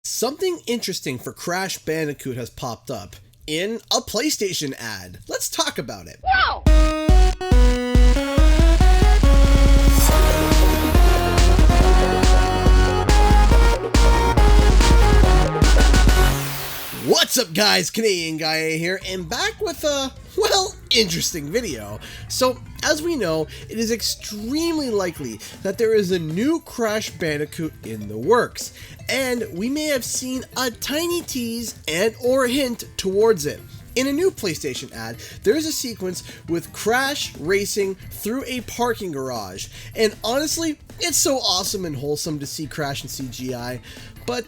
Something interesting for Crash Bandicoot has popped up in a PlayStation ad. Let's talk about it. Whoa! What's up guys, Canadian Guy here, and back with a, well, interesting video. So, as we know, it is extremely likely that there is a new Crash Bandicoot in the works, and we may have seen a tiny tease and or hint towards it. In a new PlayStation ad, there's a sequence with Crash racing through a parking garage, and honestly, it's so awesome and wholesome to see Crash in CGI, but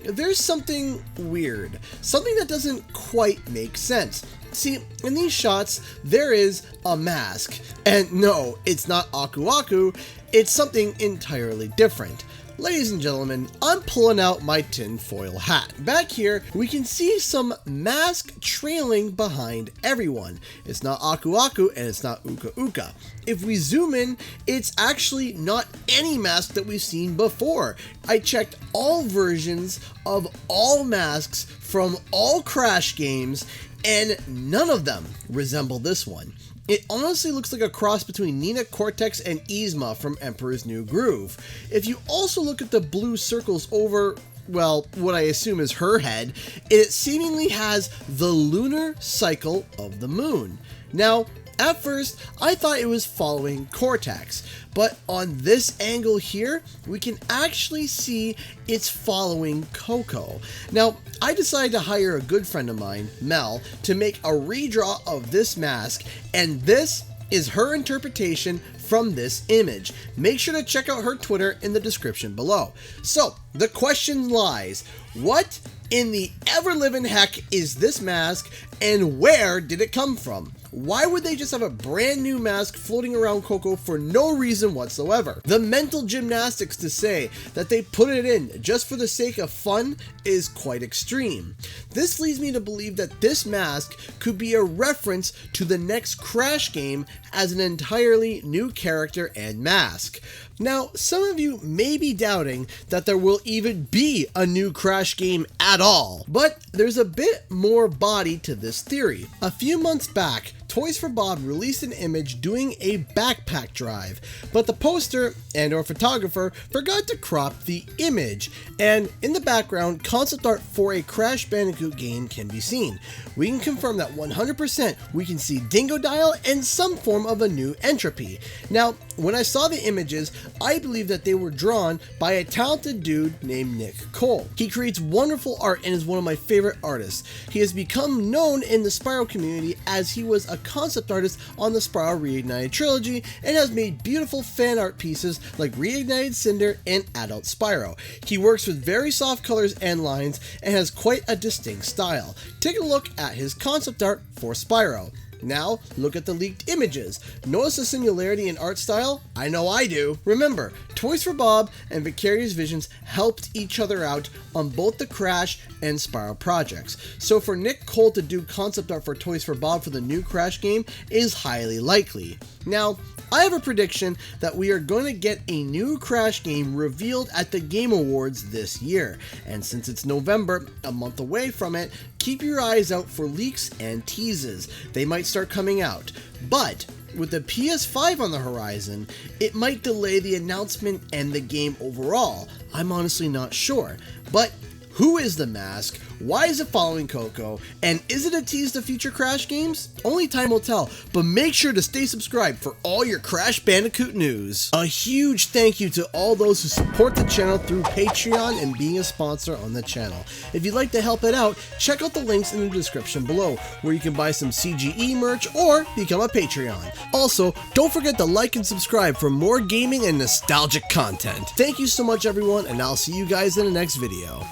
there's something weird, something that doesn't quite make sense. See, in these shots, there is a mask, and no, it's not Aku Aku, it's something entirely different. Ladies and gentlemen, I'm pulling out my tinfoil hat. Back here, we can see some mask trailing behind everyone. It's not Aku Aku and it's not Uka Uka. If we zoom in, it's actually not any mask that we've seen before. I checked all versions of all masks from all Crash games, and none of them resemble this one. It honestly looks like a cross between Nina Cortex and Yzma from Emperor's New Groove. If you also look at the blue circles over, well, what I assume is her head, it seemingly has the lunar cycle of the moon. Now, at first, I thought it was following Cortex, but on this angle here, we can actually see it's following Coco. Now, I decided to hire a good friend of mine, Mel, to make a redraw of this mask, and this is her interpretation from this image. Make sure to check out her Twitter in the description below. So, the question lies, what in the ever-living heck is this mask, and where did it come from? Why would they just have a brand new mask floating around Coco for no reason whatsoever? The mental gymnastics to say that they put it in just for the sake of fun is quite extreme. This leads me to believe that this mask could be a reference to the next Crash game as an entirely new character and mask. Now, some of you may be doubting that there will even be a new Crash game at all, but there's a bit more body to this theory. A few months back, Toys for Bob released an image doing a backpack drive, but the poster and or photographer forgot to crop the image, and in the background, concept art for a Crash Bandicoot game can be seen. We can confirm that 100% we can see Dingodile and some form of a new entropy. Now, when I saw the images, I believe that they were drawn by a talented dude named Nick Cole. He creates wonderful art and is one of my favorite artists. He has become known in the Spyro community as he was a concept artist on the Spyro Reignited trilogy and has made beautiful fan art pieces like Reignited Cinder and Adult Spyro. He works with very soft colors and lines and has quite a distinct style. Take a look at his concept art for Spyro. Now, look at the leaked images. Notice the similarity in art style? I know I do. Remember, Toys for Bob and Vicarious Visions helped each other out on both the Crash and Spyro projects. So for Nick Cole to do concept art for Toys for Bob for the new Crash game is highly likely. Now, I have a prediction that we are going to get a new Crash game revealed at the Game Awards this year. And since it's November, a month away from it, keep your eyes out for leaks and teases. They might start coming out. But with the PS5 on the horizon, it might delay the announcement and the game overall. I'm honestly not sure. But who is the mask? Why is it following Coco? And is it a tease to future Crash games? Only time will tell, but make sure to stay subscribed for all your Crash Bandicoot news. A huge thank you to all those who support the channel through Patreon and being a sponsor on the channel. If you'd like to help it out, check out the links in the description below, where you can buy some CGE merch or become a Patreon. Also, don't forget to like and subscribe for more gaming and nostalgic content. Thank you so much everyone, and I'll see you guys in the next video.